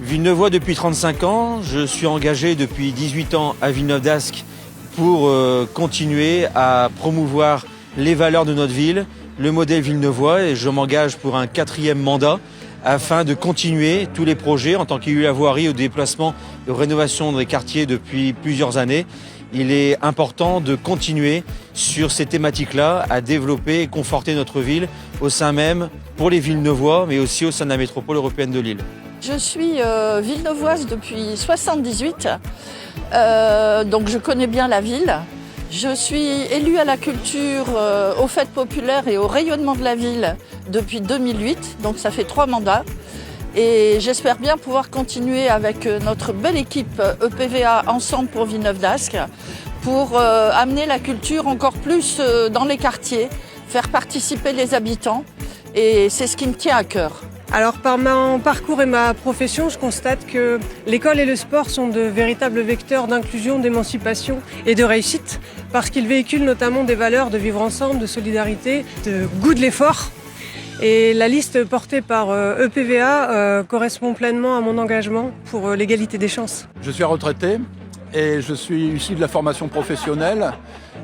Villeneuvois depuis 35 ans, je suis engagé depuis 18 ans à Villeneuve-d'Ascq pour continuer à promouvoir les valeurs de notre ville, le modèle villeneuvois, et je m'engage pour un 4e mandat afin de continuer tous les projets en tant qu'élu à la voirie au déplacement et aux rénovations des quartiers depuis plusieurs années. Il est important de continuer sur ces thématiques-là à développer et conforter notre ville au sein même pour les Villeneuvois, mais aussi au sein de la métropole européenne de Lille. Je suis villeneuvoise depuis 1978, donc je connais bien la ville. Je suis élue à la culture, aux fêtes populaires et au rayonnement de la ville depuis 2008, donc ça fait 3 mandats. Et j'espère bien pouvoir continuer avec notre belle équipe EPVA Ensemble pour Villeneuve-d'Ascq pour amener la culture encore plus dans les quartiers, faire participer les habitants, et c'est ce qui me tient à cœur. Alors par mon parcours et ma profession, je constate que l'école et le sport sont de véritables vecteurs d'inclusion, d'émancipation et de réussite parce qu'ils véhiculent notamment des valeurs de vivre ensemble, de solidarité, de goût de l'effort. Et la liste portée par EPVA correspond pleinement à mon engagement pour l'égalité des chances. Je suis retraité et je suis issu de la formation professionnelle.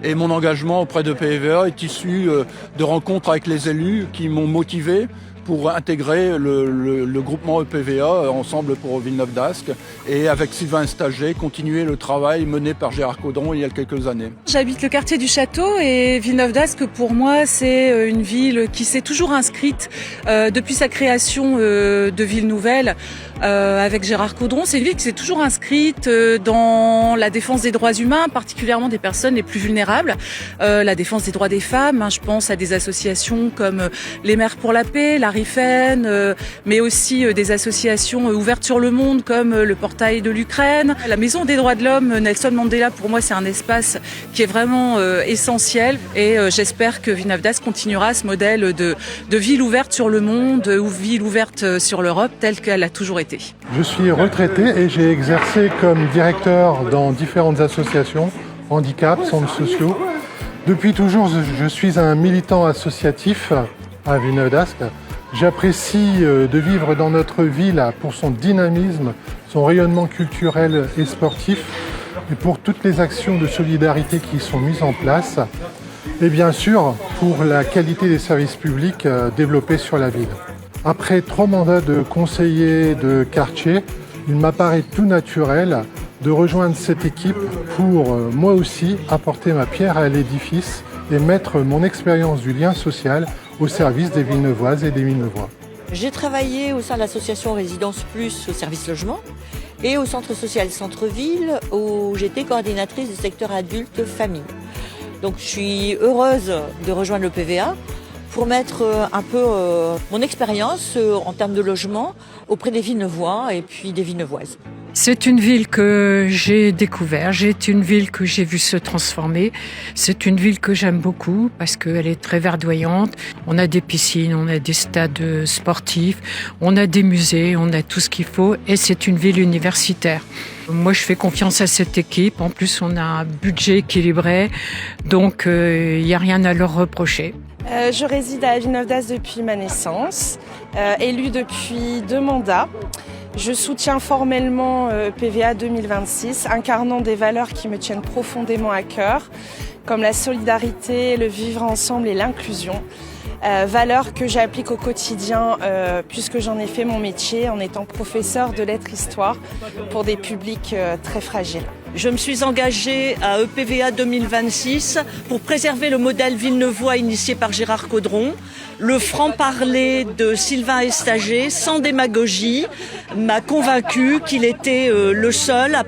Et mon engagement auprès de PVA est issu de rencontres avec les élus qui m'ont motivé pour intégrer le groupement EPVA Ensemble pour Villeneuve-d'Ascq et avec Sylvain Estager continuer le travail mené par Gérard Caudron il y a quelques années. J'habite le quartier du Château et Villeneuve-d'Ascq pour moi c'est une ville qui s'est toujours inscrite depuis sa création de ville nouvelle avec Gérard Caudron. C'est une ville qui s'est toujours inscrite dans la défense des droits humains, particulièrement des personnes les plus vulnérables, la défense des droits des femmes. Je pense à des associations comme les Mères pour la Paix, la RIFEN, mais aussi des associations ouvertes sur le monde comme le Portail de l'Ukraine. La Maison des droits de l'homme Nelson Mandela, pour moi, c'est un espace qui est vraiment essentiel et j'espère que Villeneuve-d'Ascq continuera ce modèle de ville ouverte sur le monde ou ville ouverte sur l'Europe telle qu'elle a toujours été. Je suis retraité et j'ai exercé comme directeur dans différentes associations, handicap, centres sociaux. Depuis toujours, je suis un militant associatif à Villeneuve-d'Ascq. J'apprécie de vivre dans notre ville pour son dynamisme, son rayonnement culturel et sportif et pour toutes les actions de solidarité qui sont mises en place et bien sûr pour la qualité des services publics développés sur la ville. Après 3 mandats de conseiller de quartier, il m'apparaît tout naturel de rejoindre cette équipe pour moi aussi apporter ma pierre à l'édifice et mettre mon expérience du lien social au service des Villeneuvoises et des Villeneuvois. J'ai travaillé au sein de l'association Résidence Plus au service logement et au centre social Centre-Ville où j'étais coordinatrice du secteur adulte famille. Donc je suis heureuse de rejoindre le PVA pour mettre un peu mon expérience en termes de logement auprès des Villeneuvois et puis des Villeneuvoises. C'est une ville que j'ai découverte, c'est une ville que j'ai vue se transformer, c'est une ville que j'aime beaucoup parce qu'elle est très verdoyante. On a des piscines, on a des stades sportifs, on a des musées, on a tout ce qu'il faut et c'est une ville universitaire. Moi, je fais confiance à cette équipe. En plus, on a un budget équilibré, donc il n'y a rien à leur reprocher. Je réside à Villeneuve-d'Ascq depuis ma naissance, élue depuis 2 mandats. Je soutiens formellement PVA 2026, incarnant des valeurs qui me tiennent profondément à cœur, comme la solidarité, le vivre ensemble et l'inclusion. Valeurs que j'applique au quotidien puisque j'en ai fait mon métier en étant professeur de lettres-histoire pour des publics très fragiles. Je me suis engagée à EPVA 2026 pour préserver le modèle villeneuvois initié par Gérard Caudron. Le franc-parler de Sylvain Estager, sans démagogie, m'a convaincu qu'il était le seul à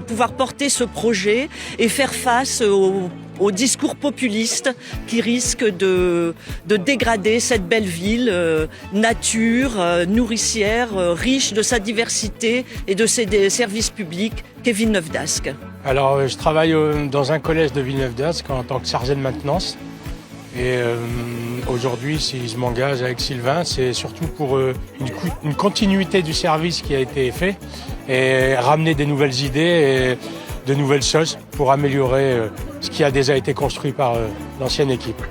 pouvoir porter ce projet et faire face au discours populiste qui risque de dégrader cette belle ville, nature, nourricière, riche de sa diversité et de ses services publics qu'est Villeneuve-d'Ascq. Alors, je travaille dans un collège de Villeneuve-d'Ascq en tant que chargé de maintenance. Et aujourd'hui, si je m'engage avec Sylvain, c'est surtout pour une continuité du service qui a été fait et ramener des nouvelles idées et de nouvelles choses pour améliorer ce qui a déjà été construit par l'ancienne équipe.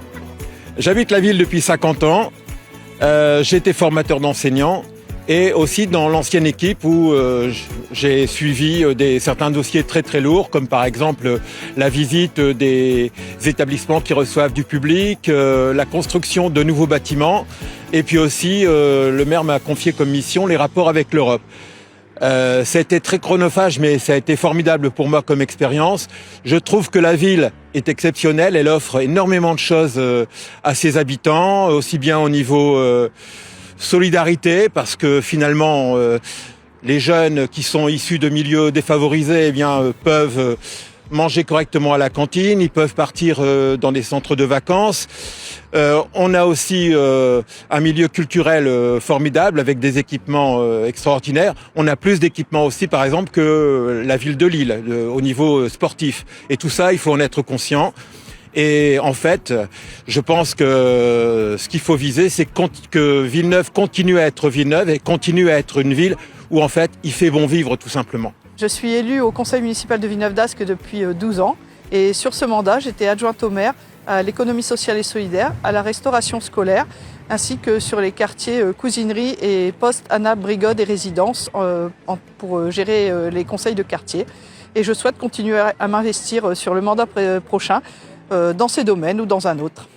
J'habite la ville depuis 50 ans, j'ai été formateur d'enseignants et aussi dans l'ancienne équipe où j'ai suivi certains dossiers très très lourds, comme par exemple la visite des établissements qui reçoivent du public, la construction de nouveaux bâtiments, et puis aussi le maire m'a confié comme mission les rapports avec l'Europe. Ça a été très chronophage, mais ça a été formidable pour moi comme expérience. Je trouve que la ville est exceptionnelle, elle offre énormément de choses à ses habitants, aussi bien au niveau solidarité, parce que finalement les jeunes qui sont issus de milieux défavorisés peuvent manger correctement à la cantine, ils peuvent partir dans des centres de vacances. On a aussi un milieu culturel formidable avec des équipements extraordinaires. On a plus d'équipements aussi, par exemple, que la ville de Lille au niveau sportif. Et tout ça, il faut en être conscient. Et en fait, je pense que ce qu'il faut viser, c'est que Villeneuve continue à être Villeneuve et continue à être une ville où en fait, il fait bon vivre tout simplement. Je suis élue au conseil municipal de Villeneuve-d'Ascq depuis 12 ans et sur ce mandat, j'étais adjointe au maire à l'économie sociale et solidaire, à la restauration scolaire, ainsi que sur les quartiers cousinerie et poste ANA, brigade et résidence pour gérer les conseils de quartier. Et je souhaite continuer à m'investir sur le mandat prochain dans ces domaines ou dans un autre.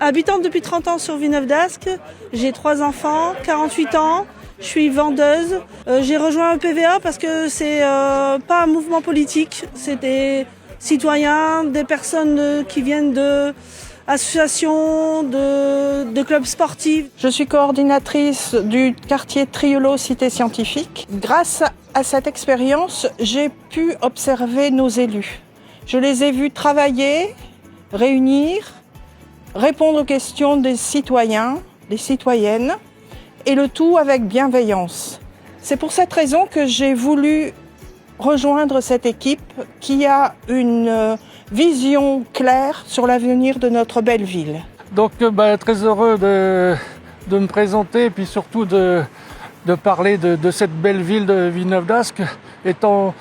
Habitante depuis 30 ans sur Villeneuve-d'Ascq, j'ai 3 enfants, 48 ans. Je suis vendeuse. J'ai rejoint PVA parce que c'est pas un mouvement politique, c'est des citoyens, des personnes qui viennent d'associations, de clubs sportifs. Je suis coordinatrice du quartier Triolo Cité Scientifique. Grâce à cette expérience, j'ai pu observer nos élus. Je les ai vus travailler, réunir, répondre aux questions des citoyens, des citoyennes, et le tout avec bienveillance. C'est pour cette raison que j'ai voulu rejoindre cette équipe qui a une vision claire sur l'avenir de notre belle ville. Donc très heureux de me présenter et puis surtout de parler de cette belle ville de Villeneuve-d'Ascq, étant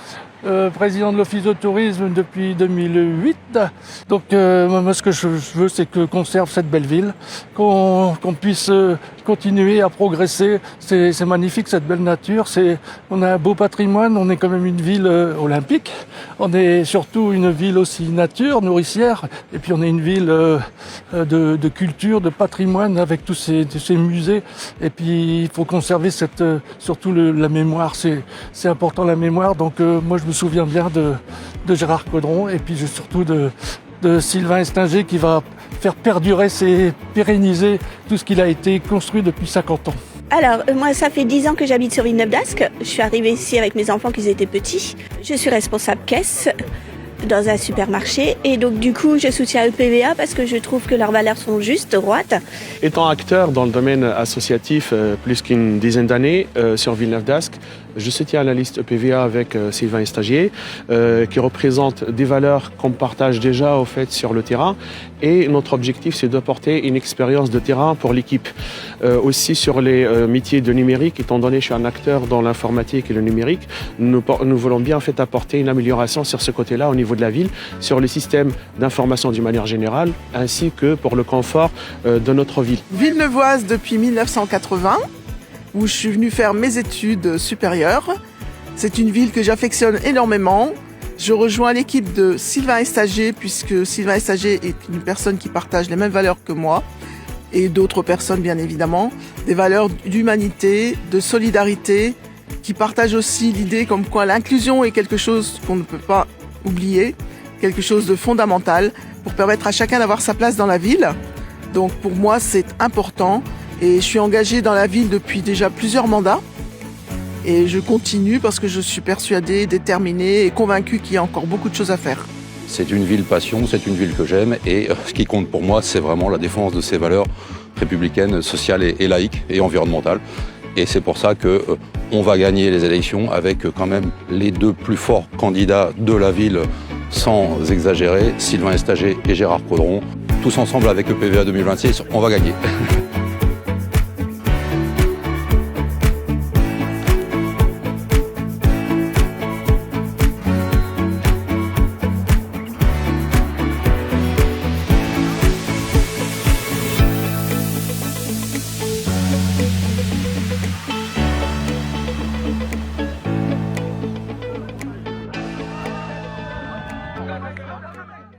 président de l'Office de tourisme depuis 2008. Donc moi ce que je veux, c'est qu'on conserve cette belle ville, qu'on puisse continuer à progresser. C'est magnifique cette belle nature, on a un beau patrimoine, on est quand même une ville olympique, on est surtout une ville aussi nature, nourricière, et puis on est une ville de culture, de patrimoine avec tous ces musées, et puis il faut conserver surtout la mémoire, c'est important la mémoire. Donc moi je me souviens bien de Gérard Caudron et puis surtout de Sylvain Estinger qui va faire perdurer pérenniser tout ce qu'il a été construit depuis 50 ans. Alors, moi, ça fait 10 ans que j'habite sur Villeneuve-d'Ascq. Je suis arrivée ici avec mes enfants qui étaient petits. Je suis responsable caisse dans un supermarché et donc du coup je soutiens EPVA parce que je trouve que leurs valeurs sont justes, droites. Étant acteur dans le domaine associatif plus qu'une dizaine d'années sur Villeneuve-d'Ascq, je soutiens la liste EPVA avec Sylvain Estagier qui représente des valeurs qu'on partage déjà au fait sur le terrain, et notre objectif c'est d'apporter une expérience de terrain pour l'équipe. Aussi sur les métiers de numérique, étant donné que je suis un acteur dans l'informatique et le numérique, nous voulons bien en fait apporter une amélioration sur ce côté-là au niveau de la ville, sur le système d'information d'une manière générale, ainsi que pour le confort de notre ville. Villeneuvoise depuis 1980, où je suis venue faire mes études supérieures. C'est une ville que j'affectionne énormément. Je rejoins l'équipe de Sylvain Estagier, puisque Sylvain Estagier est une personne qui partage les mêmes valeurs que moi, et d'autres personnes bien évidemment, des valeurs d'humanité, de solidarité, qui partagent aussi l'idée comme quoi l'inclusion est quelque chose qu'on ne peut pas oublier, quelque chose de fondamental pour permettre à chacun d'avoir sa place dans la ville. Donc pour moi c'est important et je suis engagée dans la ville depuis déjà plusieurs mandats et je continue parce que je suis persuadée, déterminée et convaincue qu'il y a encore beaucoup de choses à faire. C'est une ville passion, c'est une ville que j'aime et ce qui compte pour moi c'est vraiment la défense de ces valeurs républicaines, sociales et laïques et environnementales. Et c'est pour ça qu'on va gagner les élections avec quand même les deux plus forts candidats de la ville, sans exagérer, Sylvain Estagier et Gérard Caudron. Tous ensemble avec EPVA 2026, on va gagner. Vive